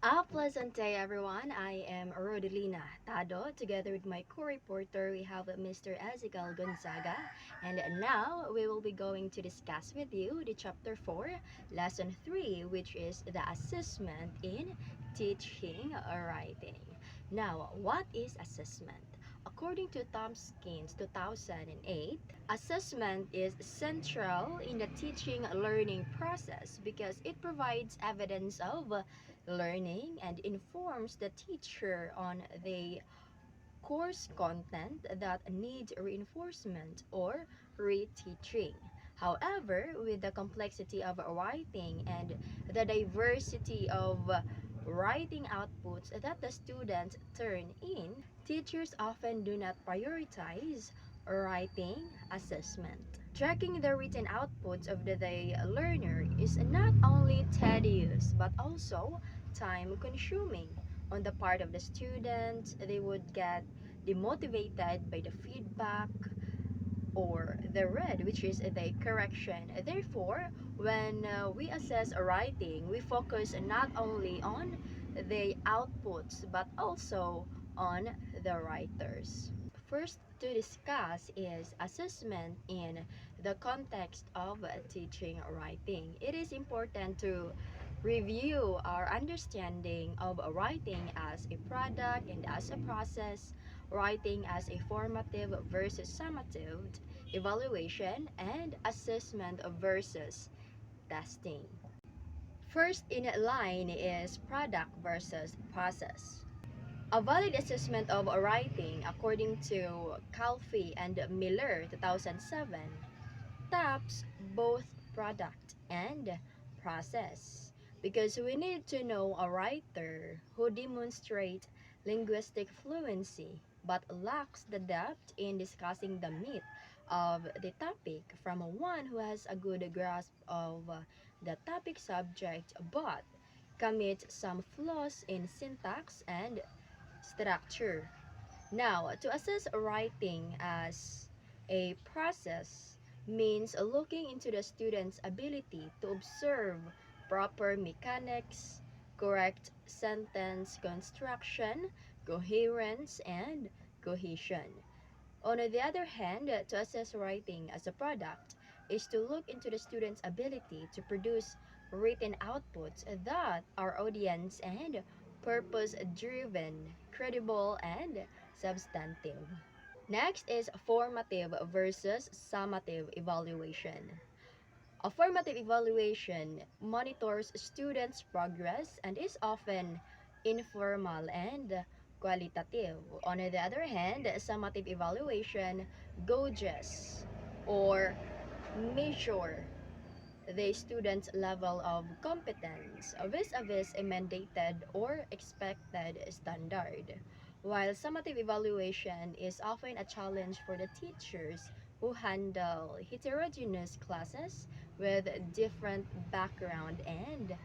A pleasant day, everyone. I am Rodelina Tado. Together with my co-reporter, we have Mr. Ezekiel Gonzaga. And now we will be going to discuss with you the Chapter 4, Lesson 3, which is the assessment in teaching writing. Now, what is assessment? According to Tomkins 2008, assessment is central in the teaching learning process because it provides evidence of learning and informs the teacher on the course content that needs reinforcement or reteaching. However, with the complexity of writing and the diversity of writing outputs that the students turn in, teachers often do not prioritize writing assessment. Tracking the written outputs of the learner is not only tedious but also time consuming on the part of the students. They would get demotivated by the feedback or the red, which is the correction. Therefore, when we assess a writing, we focus not only on the outputs but also on the writers. First to discuss is assessment in the context of teaching writing. It is important to review our understanding of writing as a product and as a process, writing as a formative versus summative evaluation, and assessment versus testing. First in line is product versus process. A valid assessment of writing, according to Calfee and Miller 2007, taps both product and process because we need to know a writer who demonstrates linguistic fluency but lacks the depth in discussing the meat of the topic from one who has a good grasp of the topic subject but commits some flaws in syntax and structure. Now, to assess writing as a process means looking into the student's ability to observe proper mechanics, correct sentence construction, coherence, and cohesion. On the other hand, to assess writing as a product is to look into the student's ability to produce written outputs that are audience and purpose driven, credible, and substantive. Next is formative versus summative evaluation. A formative evaluation monitors students' progress and is often informal and qualitative. On the other hand, summative evaluation gauges or measure the student's level of competence vis-a-vis a mandated or expected standard. While summative evaluation is often a challenge for the teachers who handle heterogeneous classes with different background and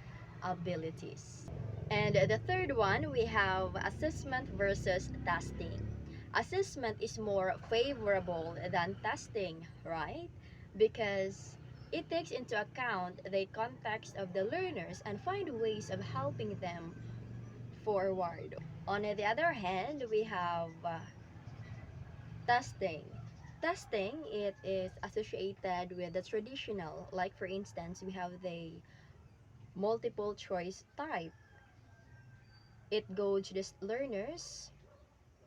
abilities. And the third one, we have assessment versus testing. Assessment is more favorable than testing, right? Because it takes into account the context of the learners and find ways of helping them forward. On the other hand, we have testing. Testing, it is associated with the traditional, like for instance, we have the multiple choice type. It gauges learners'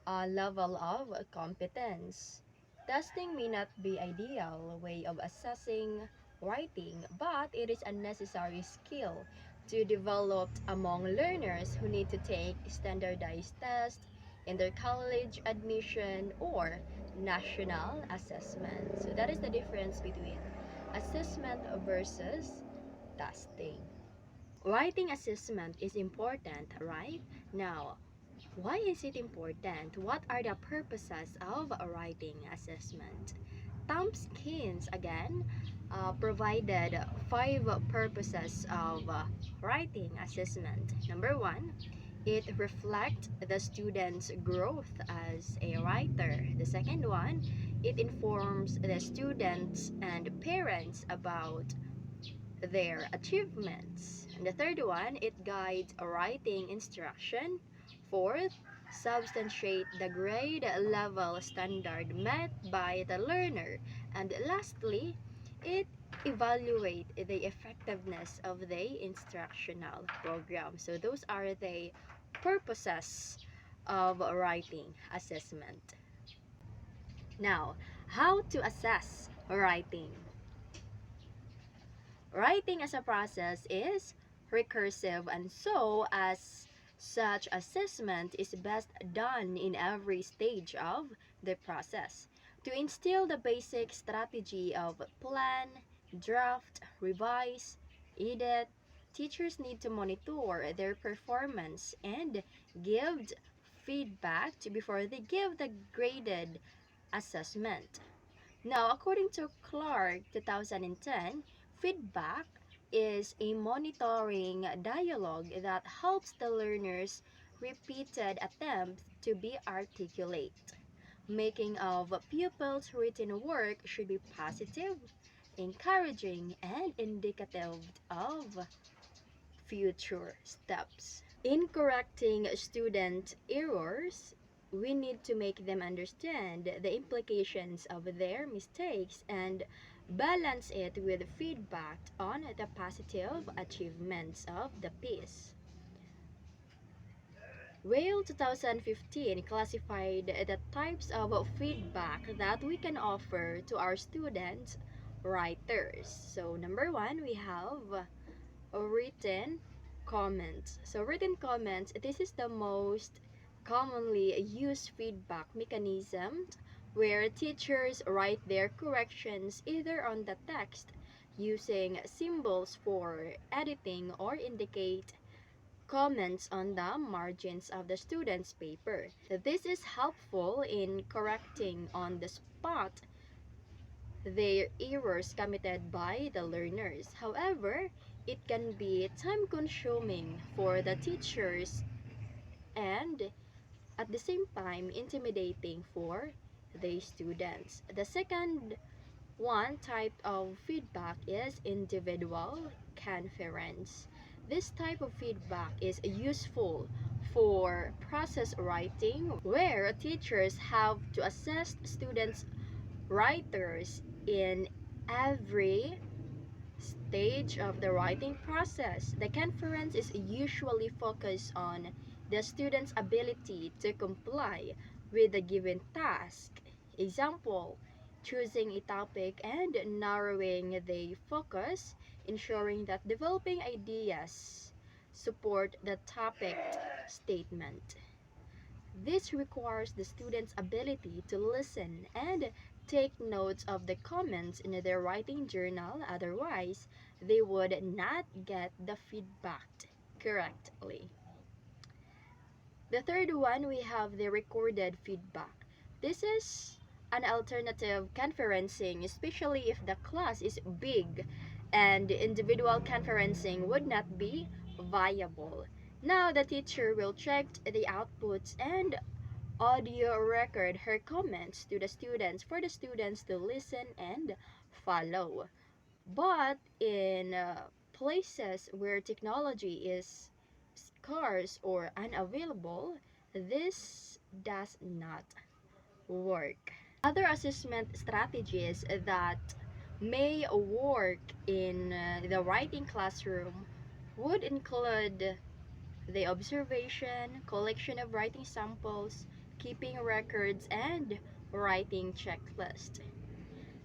level of competence. Testing may not be ideal way of assessing writing, but it is a necessary skill to develop among learners who need to take standardized tests in their college admission or national assessment. So that is the difference between assessment versus testing. Writing assessment is important, right? Now, why is it important? What are the purposes of a writing assessment? Tomkins again provided 5 purposes of writing assessment. Number 1, it reflects the student's growth as a writer. The second one, it informs the students and parents about their achievements. And the third one, it guides writing instruction. Fourth, substantiate the grade level standard met by the learner. And lastly, it evaluate the effectiveness of the instructional program. So those are the purposes of writing assessment. Now, how to assess writing? Writing as a process is recursive, and so as such assessment is best done in every stage of the process. To instill the basic strategy of plan, draft, revise, edit, teachers need to monitor their performance and give feedback before they give the graded assessment. Now, according to Clark 2010, feedback is a monitoring dialogue that helps the learner's repeated attempts to be articulate. Making of pupils' written work should be positive, encouraging, and indicative of future steps. In correcting student errors, we need to make them understand the implications of their mistakes and balance it with feedback on the positive achievements of the piece. Whale 2015 classified the types of feedback that we can offer to our student writers. So number one, we have written comments. So written comments, this is the most commonly used feedback mechanism where teachers write their corrections either on the text using symbols for editing or indicate comments on the margins of the student's paper. This is helpful in correcting on the spot their errors committed by the learners. However, it can be time consuming for the teachers and at the same time intimidating for the students. The second one type of feedback is individual conference. This type of feedback is useful for process writing where teachers have to assess students' writers in every stage of the writing process. The conference is usually focused on the student's ability to comply with a given task. Example, choosing a topic and narrowing the focus, ensuring that developing ideas support the topic statement. This requires the student's ability to listen and take notes of the comments in their writing journal, otherwise, they would not get the feedback correctly. The third one, we have the recorded feedback. This is an alternative conferencing, especially if the class is big and individual conferencing would not be viable. Now the teacher will check the outputs and audio record her comments to the students for the students to listen and follow. But in places where technology is scarce or unavailable, this does not work. Other assessment strategies that may work in the writing classroom would include the observation, collection of writing samples, keeping records, and writing checklist.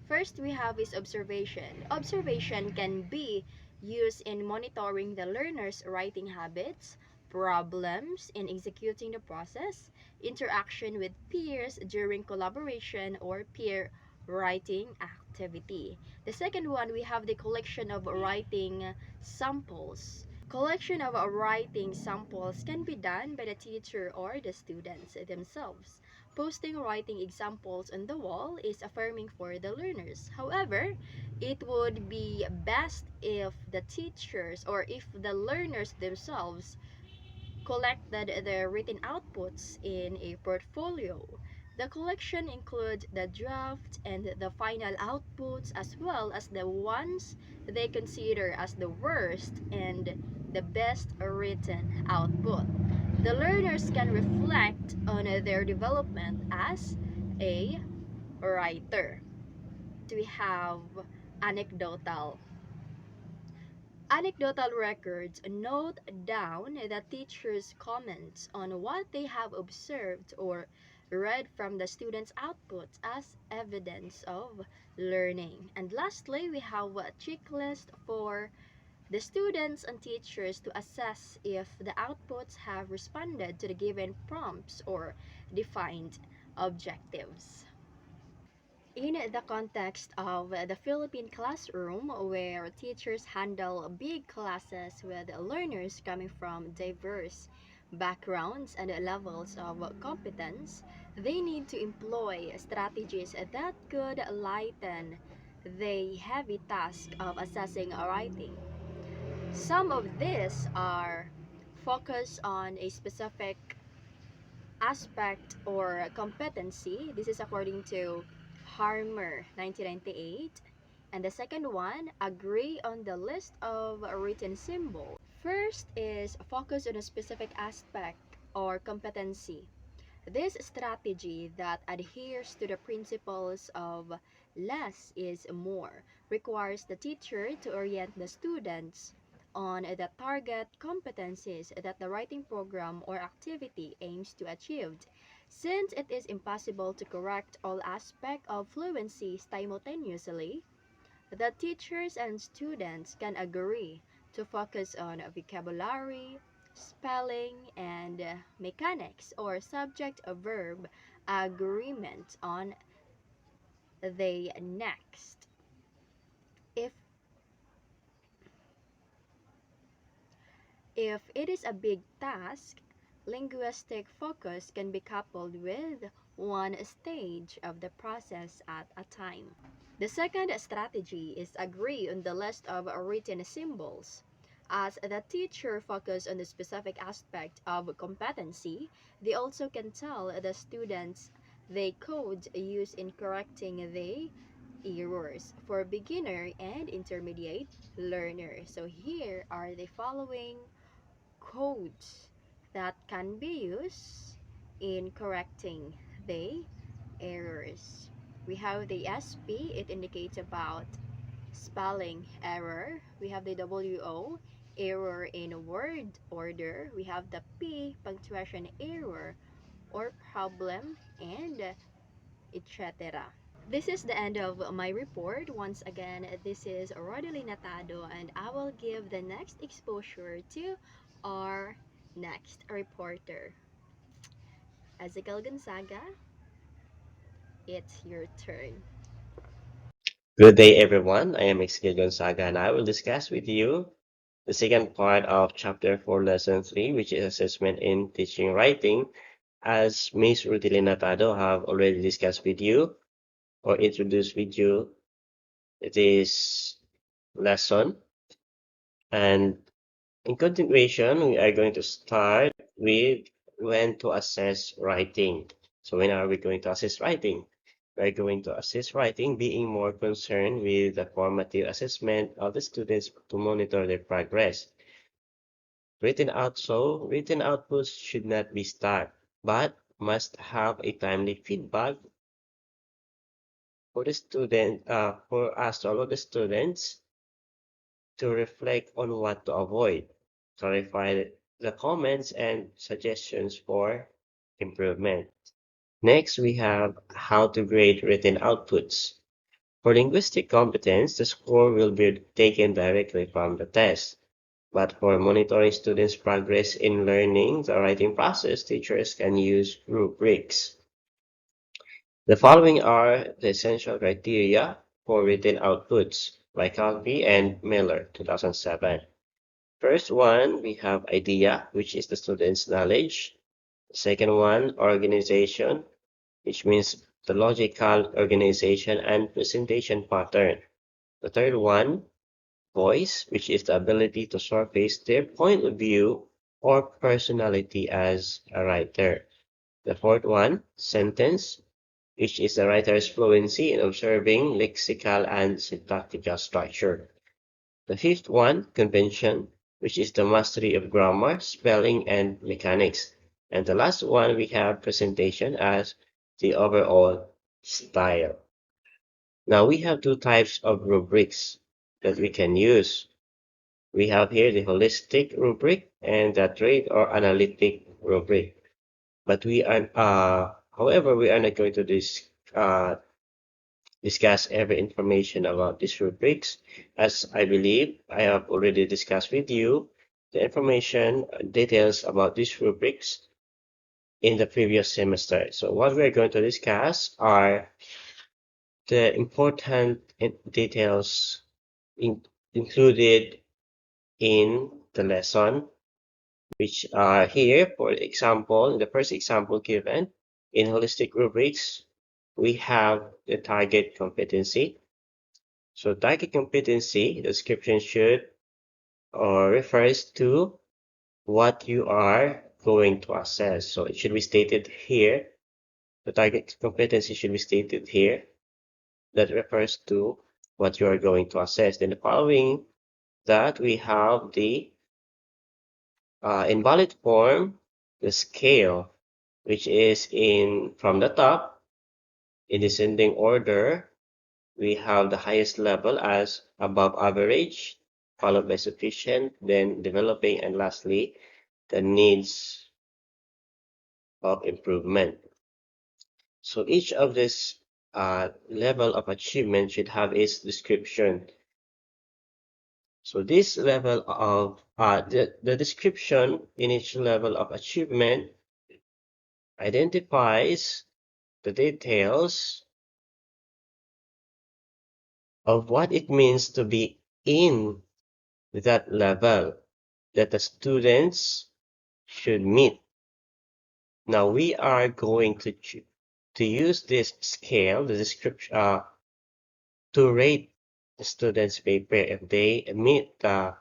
First, we have is observation. Observation can be used in monitoring the learner's writing habits, problems in executing the process, interaction with peers during collaboration or peer writing activity. The second one, we have the collection of writing samples. Collection of writing samples can be done by the teacher or the students themselves. Posting writing examples on the wall is affirming for the learners. However, it would be best if the teachers or if the learners themselves collected their written outputs in a portfolio. The collection includes the draft and the final outputs, as well as the ones they consider as the worst and the best written output. The learners can reflect on their development as a writer. We have anecdotal. Anecdotal records note down the teacher's comments on what they have observed or read from the students' outputs as evidence of learning. And lastly, we have a checklist for the students and teachers to assess if the outputs have responded to the given prompts or defined objectives. In the context of the Philippine classroom, where teachers handle big classes with learners coming from diverse backgrounds and levels of competence, they need to employ strategies that could lighten the heavy task of assessing writing. Some of these are focus on a specific aspect or competency. This is according to Harmer 1998. And the second one, agree on the list of written symbols. First is focus on a specific aspect or competency. This strategy that adheres to the principles of less is more requires the teacher to orient the students on the target competencies that the writing program or activity aims to achieve. Since it is impossible to correct all aspects of fluency simultaneously, the teachers and students can agree to focus on vocabulary, spelling, and mechanics or subject-verb agreement on the next. If if it is a big task, linguistic focus can be coupled with one stage of the process at a time. The second strategy is agree on the list of written symbols. As the teacher focuses on the specific aspect of competency, they also can tell the students the codes used in correcting the errors for beginner and intermediate learners. So here are the following codes that can be used in correcting the errors. We have the SP, it indicates about spelling error. We have the WO, error in word order. We have the P, punctuation error or problem, and etc. This is the end of my report. Once again, this is Rodelina Tado, and I will give the next exposure to our next reporter. Ezekiel Gonzaga, it's your turn. Good day, everyone. I am Exil Gonzaga, and I will discuss with you the second part of Chapter 4, Lesson 3, which is Assessment in Teaching Writing. As Ms. Rutilina Tado have already discussed with you or introduced with you this lesson. And in continuation, we are going to start with when to assess writing. So when are we going to assess writing? We're going to assess writing, being more concerned with the formative assessment of the students to monitor their progress. Written outputs should not be stuck, but must have a timely feedback for us to allow the students to reflect on what to avoid, clarify the comments and suggestions for improvement. Next, we have how to grade written outputs. For linguistic competence, the score will be taken directly from the test. But for monitoring students' progress in learning the writing process, teachers can use rubrics. The following are the essential criteria for written outputs by Calvi and Miller, 2007. First one, we have idea, which is the student's knowledge. Second one, organization, which means the logical organization and presentation pattern. The third one, voice, which is the ability to surface their point of view or personality as a writer. The fourth one, sentence, which is the writer's fluency in observing lexical and syntactical structure. The fifth one, convention, which is the mastery of grammar, spelling, and mechanics. And the last one, we have presentation as the overall style. Now we have two types of rubrics that we can use. We have here the holistic rubric and the trait or analytic rubric. But however, we are not going to discuss every information about these rubrics, as I believe I have already discussed with you the information details about these rubrics in the previous semester. So what we're going to discuss are the important details in, included in the lesson, which are here. For example, the first example given in holistic rubrics, we have the target competency. So target competency description should or refers to what you are going to assess. So it should be stated here. The target competency should be stated here. That refers to what you are going to assess. Then the following that we have the invalid form, the scale, which is in from the top in descending order. We have the highest level as above average, followed by sufficient, then developing, and lastly, the needs of improvement. So each of this level of achievement should have its description. So this level of the description in each level of achievement identifies the details of what it means to be in that level that the students should meet. Now we are going to use this scale, the description, to rate the students' paper if they meet the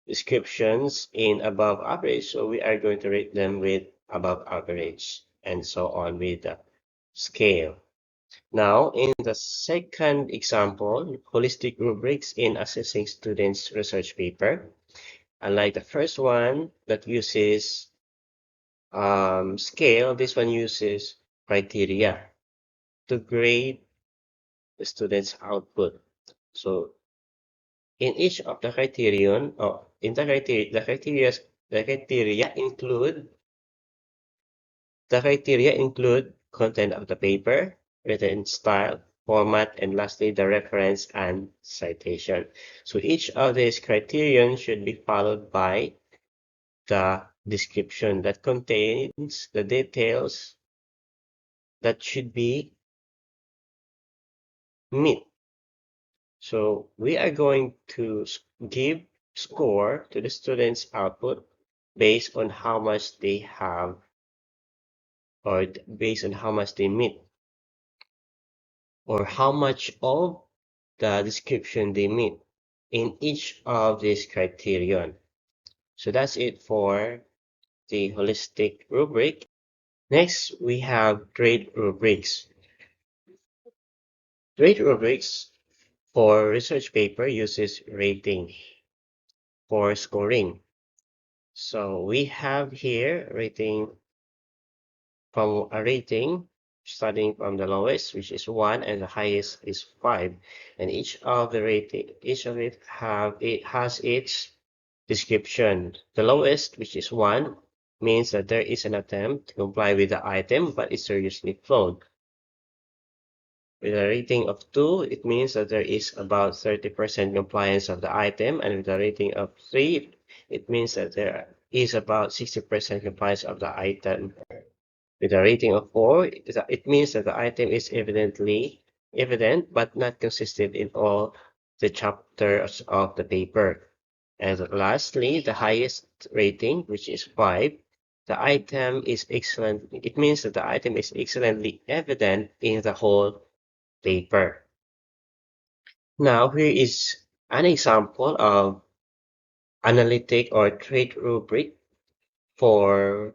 descriptions in above average. So we are going to rate them with above average and so on with the scale. Now, in the second example, holistic rubrics in assessing students' research paper. Unlike the first one that uses scale, this one uses criteria to grade the student's output. So in each of the criterion, or in the criteria include content of the paper, written style, format, and lastly the reference and citation. So each of these criterion should be followed by the description that contains the details that should be met. So we are going to give score to the students' output based on how much they have or based on how much they meet or how much of the description they meet in each of these criterion. So that's it for the holistic rubric. Next, we have grade rubrics. Grade rubrics for research paper uses rating for scoring. So we have here rating from a rating starting from the lowest, which is 1, and the highest is 5. And each of it has its description. The lowest, which is 1, means that there is an attempt to comply with the item, but it's seriously flawed. With a rating of 2, it means that there is about 30% compliance of the item, and with a rating of 3, it means that there is about 60% compliance of the item. With a rating of 4, it means that the item is evident but not consistent in all the chapters of the paper. And lastly, the highest rating, which is 5, the item is excellent. It means that the item is excellently evident in the whole paper. Now, here is an example of analytic or trait rubrics for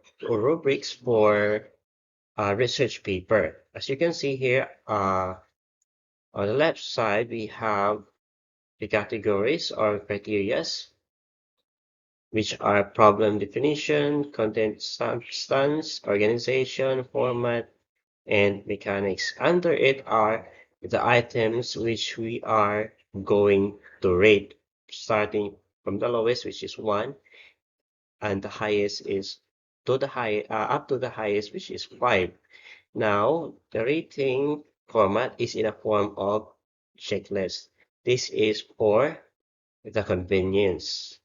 a research paper. as you can see here, on the left side, we have the categories or criterias, which are problem definition, content substance, organization, format, and mechanics. Under it are the items which we are going to rate, starting from the lowest, which is 1, and the highest is up to the highest, which is 5. Now, the rating format is in a form of checklist. This is for the convenience.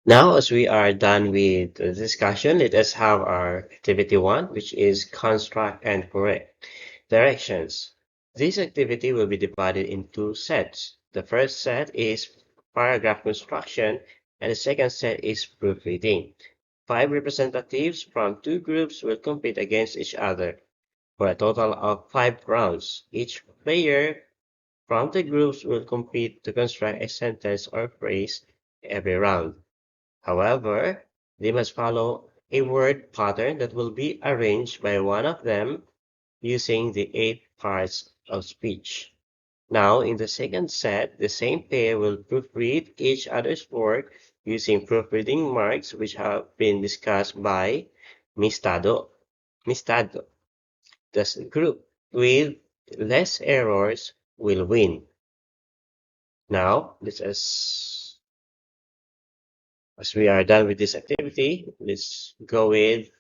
Now, as we are done with the discussion, let us have our activity 1, which is construct and correct directions. This activity will be divided in 2 sets. The first set is paragraph construction, and the second set is proofreading. 5 representatives from 2 groups will compete against each other for a total of 5 rounds. Each player from the groups will compete to construct a sentence or phrase every round. However, they must follow a word pattern that will be arranged by one of them using the 8 parts of speech. Now, in the second set, the same pair will proofread each other's work using proofreading marks which have been discussed by Miss Tado. Miss Tado, the group with less errors will win. Now, as we are done with this activity, let's go with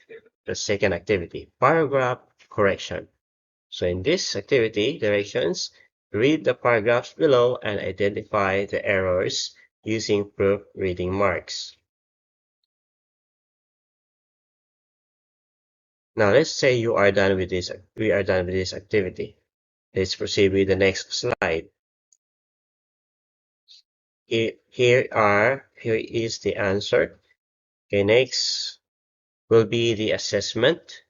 the second activity, paragraph correction. So in this activity, directions, read the paragraphs below and identify the errors using proofreading marks. Now let's say you are done with this. We are done with this activity. Let's proceed with the next slide. Here is the answer. Okay, next will be the assessment,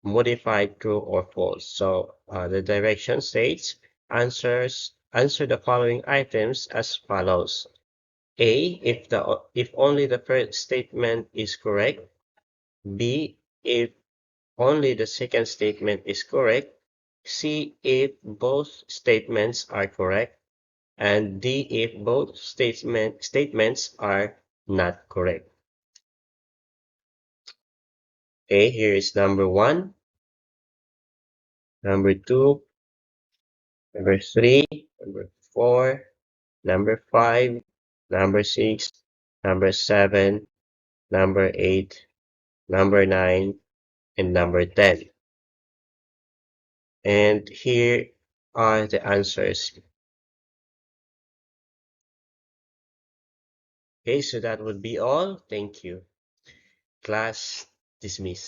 modified true or false. So the direction states answer the following items as follows. A, if only the first statement is correct. B, if only the second statement is correct. C, if both statements are correct. And D, if both statements are not correct. Okay, here is number 1, number 2, number 3, number 4, number 5, number 6, number 7, number 8, number 9, and number 10. And here are the answers. Okay, so that would be all. Thank you. Class dismissed.